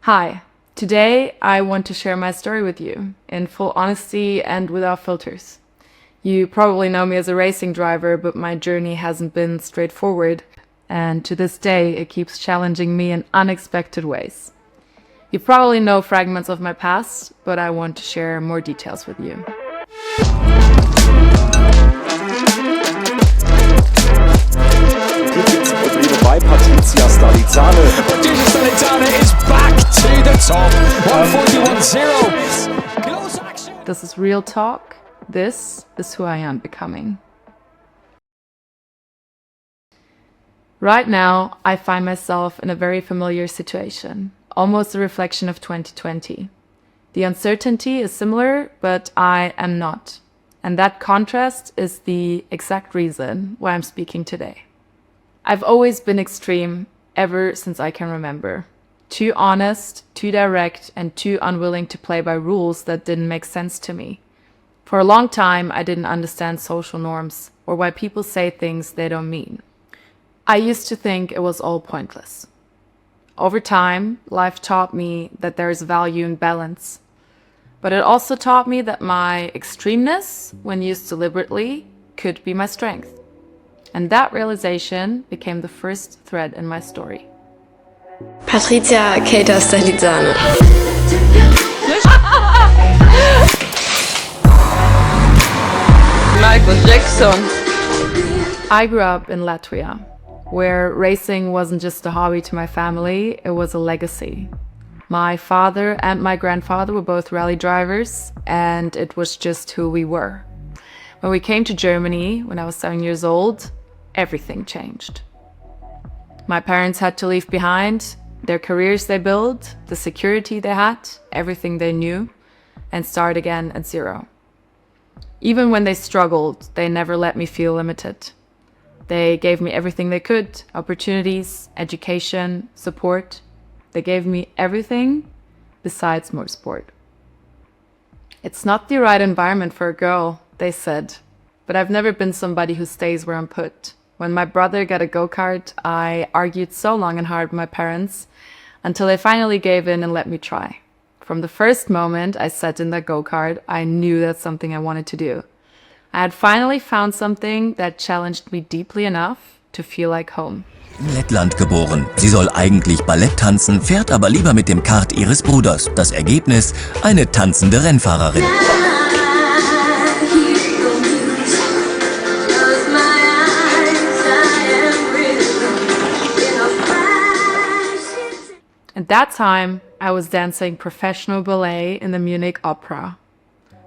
Hi, today I want to share my story with you in full honesty and without filters. You probably know me as a racing driver, but my journey hasn't been straightforward, and to this day it keeps challenging me in unexpected ways. You probably know fragments of my past, but I want to share more details with you. Bei Patricija Stalidzane. Patricija Stalidzane is back to the top. 141.0. This is real talk. This is who I am becoming. Right now, I find myself in a very familiar situation, almost a reflection of 2020. The uncertainty is similar, but I am not. And that contrast is the exact reason why I'm speaking today. I've always been extreme ever since I can remember. Too honest, too direct, and too unwilling to play by rules that didn't make sense to me. For a long time, I didn't understand social norms or why people say things they don't mean. I used to think it was all pointless. Over time, life taught me that there is value in balance. But it also taught me that my extremeness, when used deliberately, could be my strength. And that realization became the first thread in my story. Patricija Keita Stalidzane. Michael Jackson. I grew up in Latvia, where racing wasn't just a hobby to my family, it was a legacy. My father and my grandfather were both rally drivers, and it was just who we were. When we came to Germany, when I was 7 years old, everything changed. My parents had to leave behind their careers they built, the security they had, everything they knew, and start again at zero. Even when they struggled, they never let me feel limited. They gave me everything they could, opportunities, education, support. They gave me everything besides motorsport. It's not the right environment for a girl, they said, but I've never been somebody who stays where I'm put. When my brother got a go-kart, I argued so long and hard with my parents until they finally gave in and let me try. From the first moment I sat in that go-kart, I knew that's something I wanted to do. I had finally found something that challenged me deeply enough to feel like home. In Lettland geboren. Sie soll eigentlich Ballett tanzen, fährt aber lieber mit dem Kart ihres Bruders. Das Ergebnis? Eine tanzende Rennfahrerin. At that time, I was dancing professional ballet in the Munich Opera.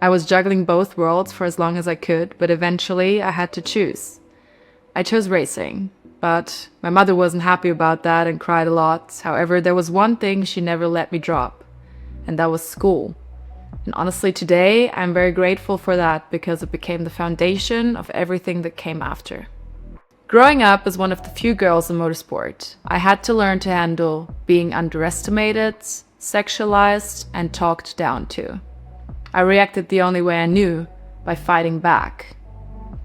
I was juggling both worlds for as long as I could, but eventually I had to choose. I chose racing, but my mother wasn't happy about that and cried a lot. However, there was one thing she never let me drop, and that was school. And honestly, today, I'm very grateful for that because it became the foundation of everything that came after. Growing up as one of the few girls in motorsport, I had to learn to handle being underestimated, sexualized, and talked down to. I reacted the only way I knew, by fighting back.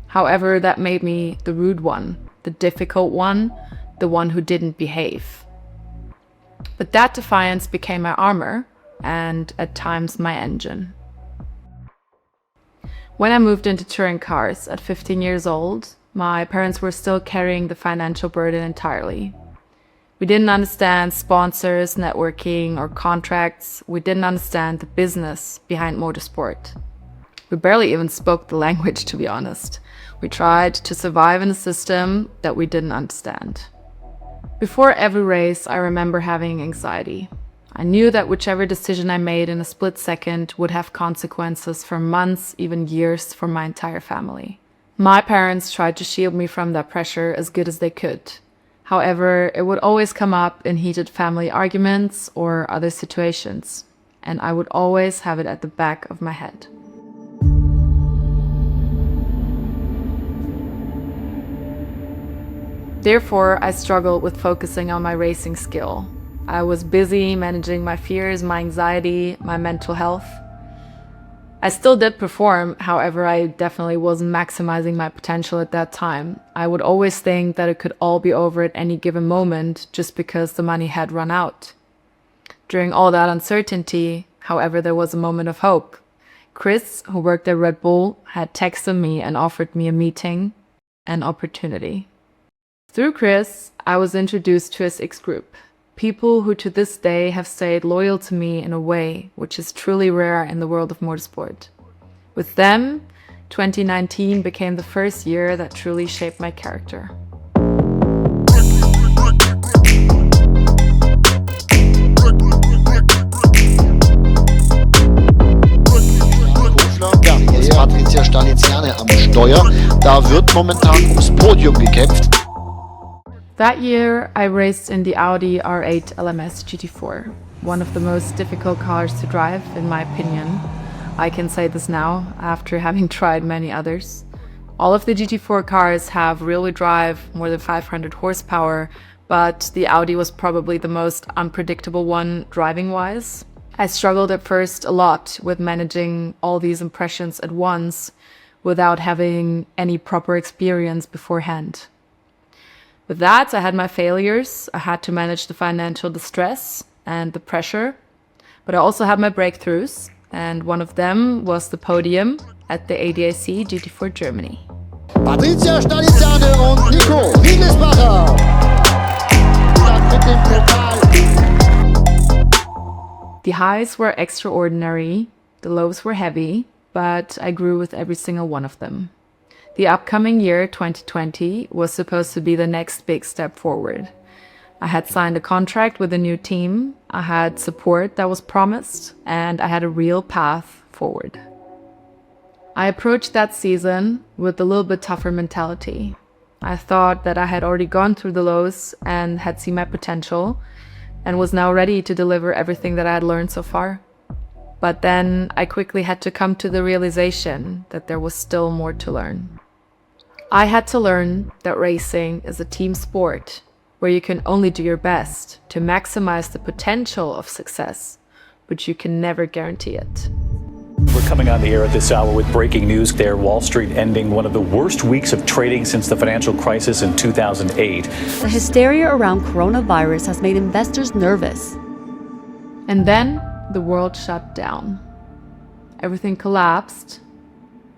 However, that made me the rude one, the difficult one, the one who didn't behave. But that defiance became my armor, and at times my engine. When I moved into touring cars at 15 years old, my parents were still carrying the financial burden entirely. We didn't understand sponsors, networking, or contracts. We didn't understand the business behind motorsport. We barely even spoke the language, to be honest. We tried to survive in a system that we didn't understand. Before every race, I remember having anxiety. I knew that whichever decision I made in a split second would have consequences for months, even years, for my entire family. My parents tried to shield me from that pressure as good as they could. However, it would always come up in heated family arguments or other situations, and I would always have it at the back of my head. Therefore, I struggled with focusing on my racing skill. I was busy managing my fears, my anxiety, my mental health. I still did perform, however, I definitely wasn't maximizing my potential at that time. I would always think that it could all be over at any given moment just because the money had run out. During all that uncertainty, however, there was a moment of hope. Chris, who worked at Red Bull, had texted me and offered me a meeting, an opportunity. Through Chris, I was introduced to his X group, people who to this day have stayed loyal to me in a way which is truly rare in the world of motorsport. With them, 2019 became the first year that truly shaped my character. Ja, hier ist Patricija Stalidzane am Steuer. Da wird momentan ums Podium gekämpft. That year, I raced in the Audi R8 LMS GT4, one of the most difficult cars to drive, in my opinion. I can say this now, after having tried many others. All of the GT4 cars have rear-wheel drive, more than 500 horsepower, but the Audi was probably the most unpredictable one driving-wise. I struggled at first a lot with managing all these impressions at once without having any proper experience beforehand. With that, I had my failures. I had to manage the financial distress and the pressure, but I also had my breakthroughs, and one of them was the podium at the ADAC GT4 Germany. Patricija Stalidzane und Nico Riedlisbacher. Mit dem Pokal. The highs were extraordinary, the lows were heavy, but I grew with every single one of them. The upcoming year, 2020, was supposed to be the next big step forward. I had signed a contract with a new team, I had support that was promised, and I had a real path forward. I approached that season with a little bit tougher mentality. I thought that I had already gone through the lows and had seen my potential, and was now ready to deliver everything that I had learned so far. But then I quickly had to come to the realization that there was still more to learn. I had to learn that racing is a team sport where you can only do your best to maximize the potential of success, but you can never guarantee it. We're coming on the air at this hour with breaking news there. Wall Street ending one of the worst weeks of trading since the financial crisis in 2008. The hysteria around coronavirus has made investors nervous. And then the world shut down. Everything collapsed.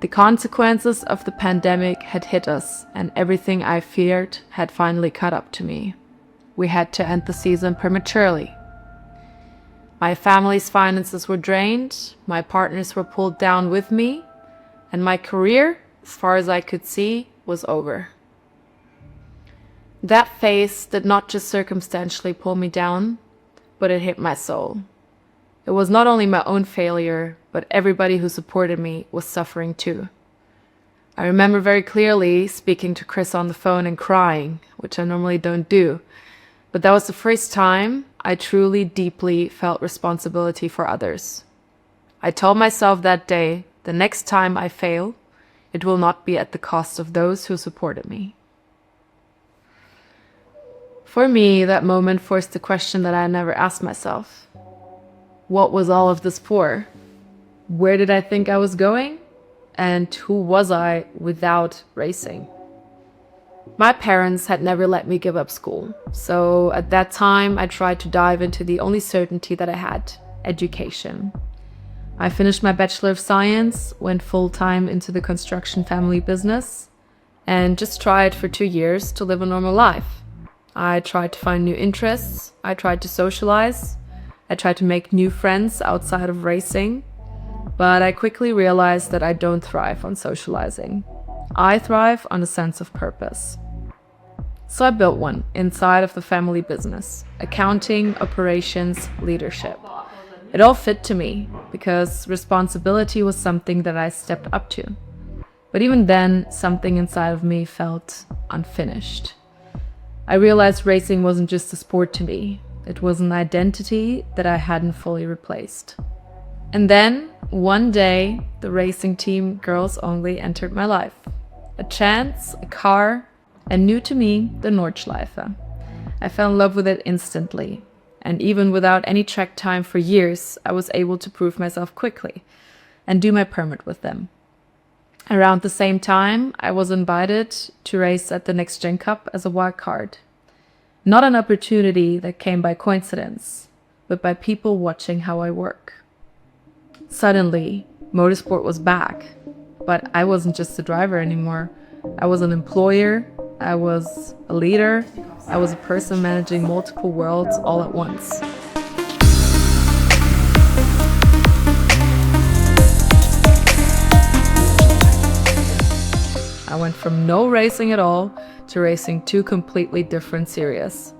The consequences of the pandemic had hit us, and everything I feared had finally caught up to me. We had to end the season prematurely. My family's finances were drained, my partners were pulled down with me, and my career, as far as I could see, was over. That phase did not just circumstantially pull me down, but it hit my soul. It was not only my own failure, but everybody who supported me was suffering too. I remember very clearly speaking to Chris on the phone and crying, which I normally don't do. But that was the first time I truly, deeply felt responsibility for others. I told myself that day, the next time I fail, it will not be at the cost of those who supported me. For me, that moment forced the question that I had never asked myself. What was all of this for? Where did I think I was going? And who was I without racing? My parents had never let me give up school, so at that time I tried to dive into the only certainty that I had, education. I finished my Bachelor of Science, went full-time into the construction family business, and just tried for 2 years to live a normal life. I tried to find new interests, I tried to socialize, I tried to make new friends outside of racing, but I quickly realized that I don't thrive on socializing. I thrive on a sense of purpose. So I built one inside of the family business, accounting, operations, leadership. It all fit to me because responsibility was something that I stepped up to. But even then, something inside of me felt unfinished. I realized racing wasn't just a sport to me. It was an identity that I hadn't fully replaced. And then, one day, the racing team Girls Only entered my life. A chance, a car, and new to me, the Nordschleife. I fell in love with it instantly. And even without any track time for years, I was able to prove myself quickly and do my permit with them. Around the same time, I was invited to race at the Next Gen Cup as a wild card. Not an opportunity that came by coincidence, but by people watching how I work. Suddenly, motorsport was back, but I wasn't just a driver anymore. I was an employer, I was a leader, I was a person managing multiple worlds all at once. I went from no racing at all to racing 2 completely different series.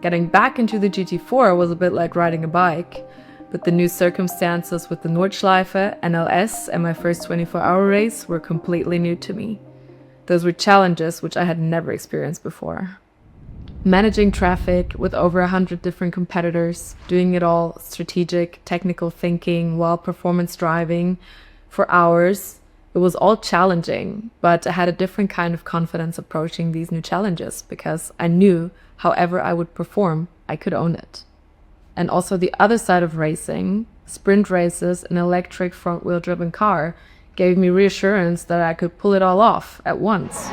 Getting back into the GT4 was a bit like riding a bike, but the new circumstances with the Nordschleife, NLS, and my first 24-hour race were completely new to me. Those were challenges which I had never experienced before. Managing traffic with over 100 different competitors, doing it all strategic, technical thinking while performance driving for hours, it was all challenging, but I had a different kind of confidence approaching these new challenges because I knew however I would perform, I could own it. And also the other side of racing, sprint races, an electric front-wheel driven car, gave me reassurance that I could pull it all off at once.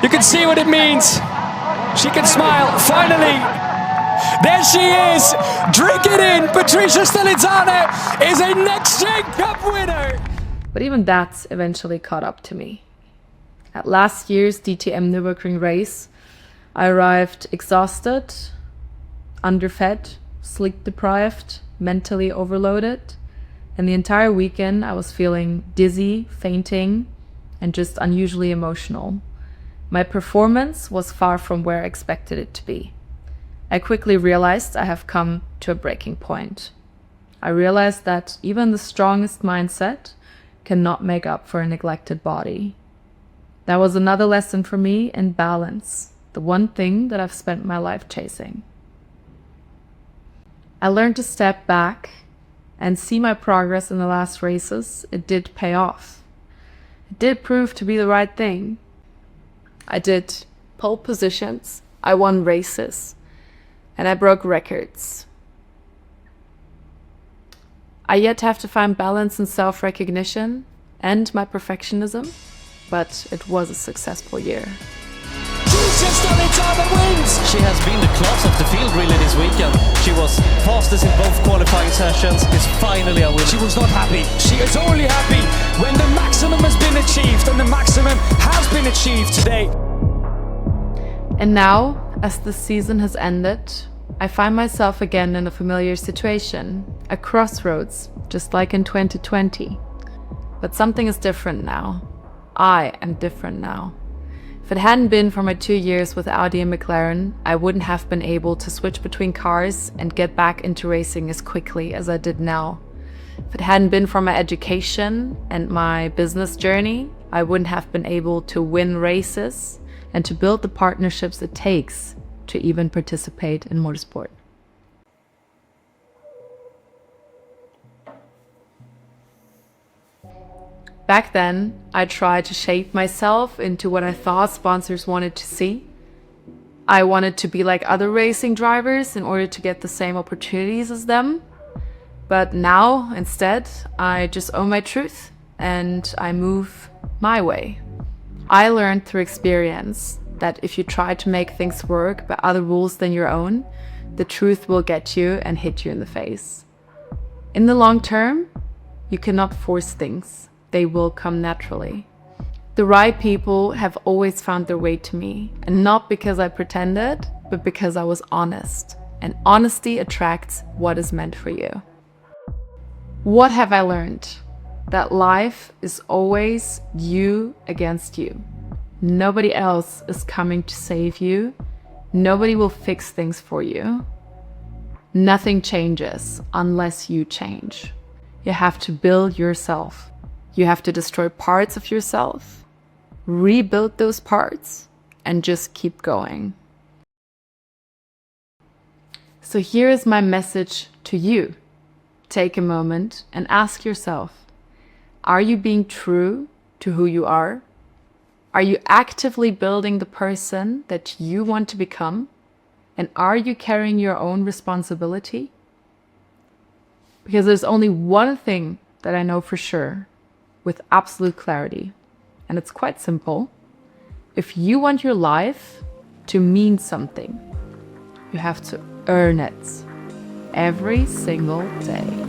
You can see what it means. She can smile, finally. There she is. Drink it in. Patricija Stalidzane is a Next Gen Cup winner. But even that eventually caught up to me. At last year's DTM Nürburgring race, I arrived exhausted, underfed, sleep deprived, mentally overloaded, and the entire weekend I was feeling dizzy, fainting, and just unusually emotional. My performance was far from where I expected it to be. I quickly realized I have come to a breaking point. I realized that even the strongest mindset cannot make up for a neglected body. That was another lesson for me in balance, the one thing that I've spent my life chasing. I learned to step back and see my progress in the last races. It did pay off. It did prove to be the right thing. I did pole positions, I won races, and I broke records. I yet have to find balance and self-recognition and my perfectionism, but it was a successful year. Patricija Stalidzane wins. She has been the class of the field really this weekend. She was fastest in both qualifying sessions, is finally a winner. She was not happy. She is only happy when the maximum has been achieved, and the maximum has been achieved today. And now, as the season has ended, I find myself again in a familiar situation, a crossroads, just like in 2020. But something is different now. I am different now. If it hadn't been for my 2 years with Audi and McLaren, I wouldn't have been able to switch between cars and get back into racing as quickly as I did now. If it hadn't been for my education and my business journey, I wouldn't have been able to win races and to build the partnerships it takes to even participate in motorsport. Back then, I tried to shape myself into what I thought sponsors wanted to see. I wanted to be like other racing drivers in order to get the same opportunities as them. But now, instead, I just own my truth and I move my way. I learned through experience that if you try to make things work by other rules than your own, the truth will get you and hit you in the face. In the long term, you cannot force things. They will come naturally. The right people have always found their way to me, and not because I pretended, but because I was honest. And honesty attracts what is meant for you. What have I learned? That life is always you against you. Nobody else is coming to save you. Nobody will fix things for you. Nothing changes unless you change. You have to build yourself. You have to destroy parts of yourself, rebuild those parts, and just keep going. So here is my message to you. Take a moment and ask yourself, are you being true to who you are? Are you actively building the person that you want to become? And are you carrying your own responsibility? Because there's only one thing that I know for sure, with absolute clarity, and it's quite simple. If you want your life to mean something, You have to earn it every single day.